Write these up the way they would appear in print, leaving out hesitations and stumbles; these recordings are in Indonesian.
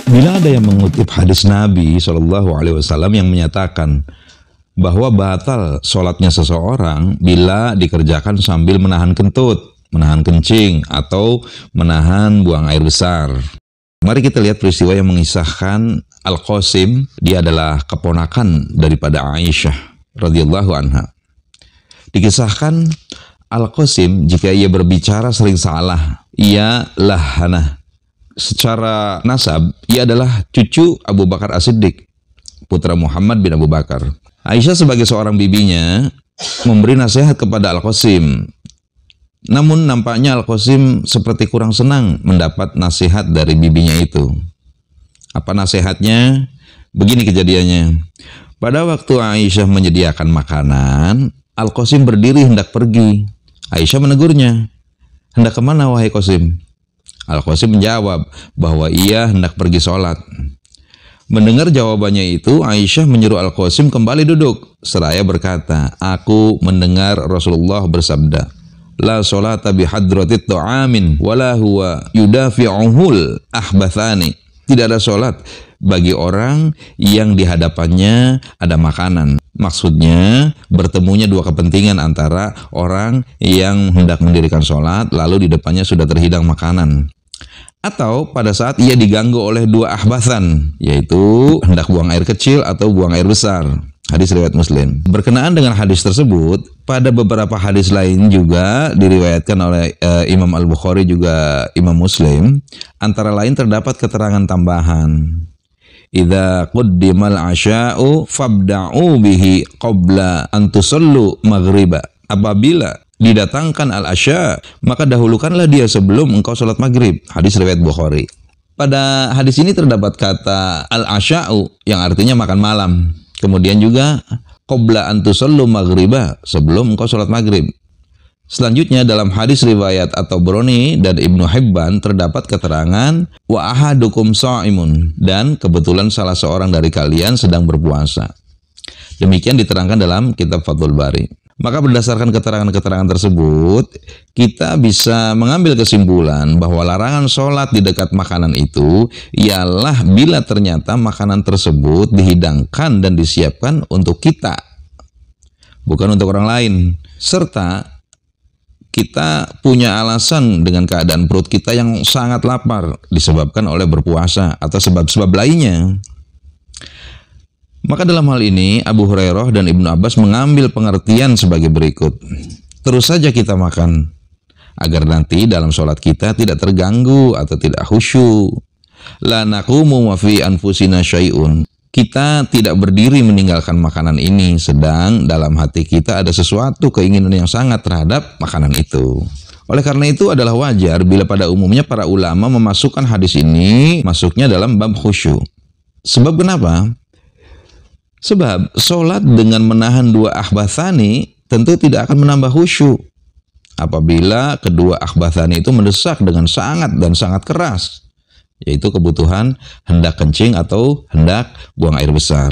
Bila ada yang mengutip hadis Nabi SAW yang menyatakan bahwa batal sholatnya seseorang bila dikerjakan sambil menahan kentut, menahan kencing, atau menahan buang air besar. Mari kita lihat peristiwa yang mengisahkan Al-Qasim. Dia adalah keponakan daripada Aisyah radhiyallahu anha. Dikisahkan Al-Qasim jika ia berbicara sering salah, ia lahanah. Secara nasab, ia adalah cucu Abu Bakar As-Siddiq, putra Muhammad bin Abu Bakar. Aisyah sebagai seorang bibinya memberi nasihat kepada Al-Qasim. Namun nampaknya Al-Qasim seperti kurang senang mendapat nasihat dari bibinya itu. Apa nasihatnya? Begini kejadiannya. Pada waktu Aisyah menyediakan makanan, Al-Qasim berdiri hendak pergi. Aisyah menegurnya. Hendak kemana wahai Qasim? Al-Qasim menjawab bahwa ia hendak pergi sholat. Mendengar jawabannya itu, Aisyah menyuruh Al-Qasim kembali duduk. Seraya berkata, aku mendengar Rasulullah bersabda, la sholata bihadratit ta'amin, wala huwa yudafi'uhul ahbathani. Tidak ada sholat bagi orang yang di hadapannya ada makanan. Maksudnya bertemunya dua kepentingan antara orang yang hendak mendirikan sholat lalu di depannya sudah terhidang makanan, atau pada saat ia diganggu oleh dua ahbathan, yaitu hendak buang air kecil atau buang air besar. Hadis riwayat Muslim. Berkenaan dengan hadis tersebut, pada beberapa hadis lain juga diriwayatkan oleh Imam Al-Bukhari juga Imam Muslim. Antara lain terdapat keterangan tambahan. Idza quddimal asya'u fabda'u bihi qabla an tusallu maghriba. Apabila didatangkan al-asya, maka dahulukanlah dia sebelum engkau sholat maghrib. Hadis riwayat Bukhari. Pada hadis ini terdapat kata al-asya'u yang artinya makan malam. Kemudian juga qabla an tusallu maghriba, sebelum engkau sholat maghrib. Selanjutnya dalam hadis riwayat At-Tabrani dan Ibnu Hibban terdapat keterangan wa ahadukum sha'imun, dan kebetulan salah seorang dari kalian sedang berpuasa. Demikian diterangkan dalam kitab Fathul Bari. Maka berdasarkan keterangan-keterangan tersebut, kita bisa mengambil kesimpulan bahwa larangan sholat di dekat makanan itu ialah bila ternyata makanan tersebut dihidangkan dan disiapkan untuk kita, bukan untuk orang lain. Serta kita punya alasan dengan keadaan perut kita yang sangat lapar disebabkan oleh berpuasa atau sebab-sebab lainnya. Maka dalam hal ini Abu Hurairah dan Ibnu Abbas mengambil pengertian sebagai berikut. Terus saja kita makan agar nanti dalam sholat kita tidak terganggu atau tidak khusyuk. La naqumu wa fi anfusina syai'un. Kita tidak berdiri meninggalkan makanan ini, sedang dalam hati kita ada sesuatu keinginan yang sangat terhadap makanan itu. Oleh karena itu adalah wajar bila pada umumnya para ulama memasukkan hadis ini masuknya dalam bab khusyuk. Sebab kenapa? Sebab sholat dengan menahan dua akhbathani tentu tidak akan menambah khusyuk apabila kedua akhbathani itu mendesak dengan sangat dan sangat keras, yaitu kebutuhan hendak kencing atau hendak buang air besar.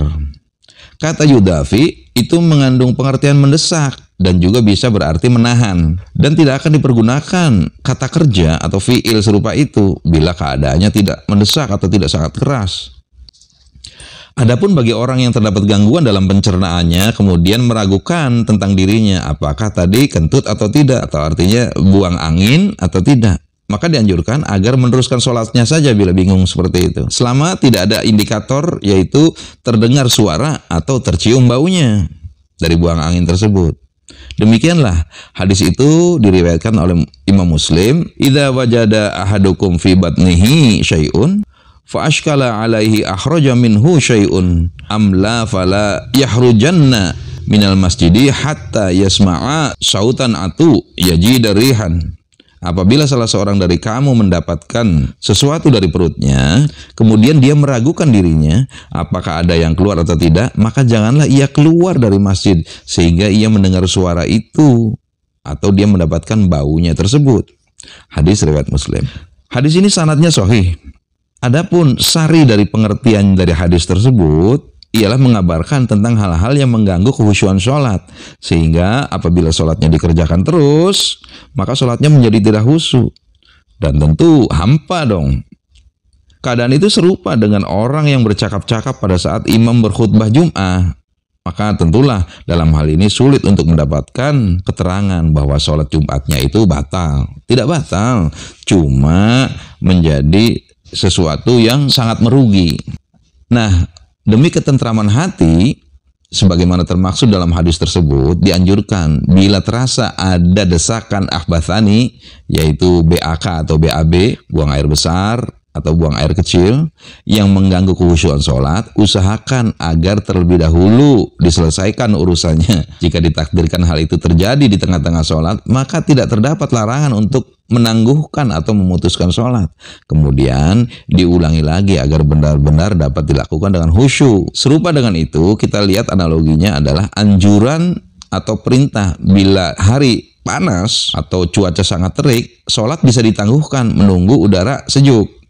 Kata yudafi itu mengandung pengertian mendesak dan juga bisa berarti menahan, dan tidak akan dipergunakan kata kerja atau fi'il serupa itu bila keadaannya tidak mendesak atau tidak sangat keras. Adapun bagi orang yang terdapat gangguan dalam pencernaannya kemudian meragukan tentang dirinya apakah tadi kentut atau tidak, atau artinya buang angin atau tidak, maka dianjurkan agar meneruskan sholatnya saja bila bingung seperti itu, selama tidak ada indikator yaitu terdengar suara atau tercium baunya dari buang angin tersebut. Demikianlah hadis itu diriwayatkan oleh Imam Muslim. Idza wajada ahadukum fi batnihi syai'un fa ashkala alaihi akhraja minhu syai'un amla fala yahrujanna minal masjidi hatta yasma'a sautan atu yajida rihan. Apabila salah seorang dari kamu mendapatkan sesuatu dari perutnya, kemudian dia meragukan dirinya apakah ada yang keluar atau tidak, maka janganlah ia keluar dari masjid sehingga ia mendengar suara itu atau dia mendapatkan baunya tersebut. Hadis riwayat Muslim. Hadis ini sanadnya sahih. Adapun sari dari pengertian dari hadis tersebut ialah mengabarkan tentang hal-hal yang mengganggu kekhusyuan sholat, sehingga apabila sholatnya dikerjakan terus, maka sholatnya menjadi tidak khusyuk dan tentu hampa dong. Keadaan itu serupa dengan orang yang bercakap-cakap pada saat imam berkhutbah Jum'ah. Maka tentulah dalam hal ini sulit untuk mendapatkan keterangan bahwa sholat Jumatnya itu batal. Tidak batal, cuma menjadi sesuatu yang sangat merugi. Nah, demi ketentraman hati, sebagaimana termaksud dalam hadis tersebut, dianjurkan bila terasa ada desakan ahbathani, yaitu BAK atau BAB, buang air besar atau buang air kecil, yang mengganggu kekhusyuan sholat, usahakan agar terlebih dahulu diselesaikan urusannya. Jika ditakdirkan hal itu terjadi di tengah-tengah sholat, maka tidak terdapat larangan untuk menangguhkan atau memutuskan sholat. Kemudian diulangi lagi agar benar-benar dapat dilakukan dengan khusyuk. Serupa dengan itu, kita lihat analoginya adalah anjuran atau perintah bila hari panas atau cuaca sangat terik, sholat bisa ditangguhkan menunggu udara sejuk.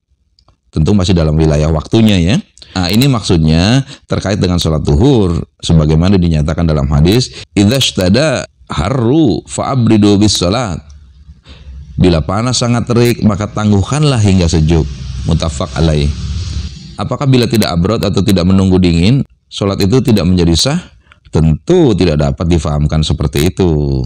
Tentu masih dalam wilayah waktunya ya. Nah, ini maksudnya terkait dengan sholat zuhur, sebagaimana dinyatakan dalam hadis, idza shtada harru fa'abridu bis sholat. Bila panas sangat terik, maka tangguhkanlah hingga sejuk. Muttafaq alaih. Apakah bila tidak abrod atau tidak menunggu dingin, sholat itu tidak menjadi sah? Tentu tidak dapat difahamkan seperti itu.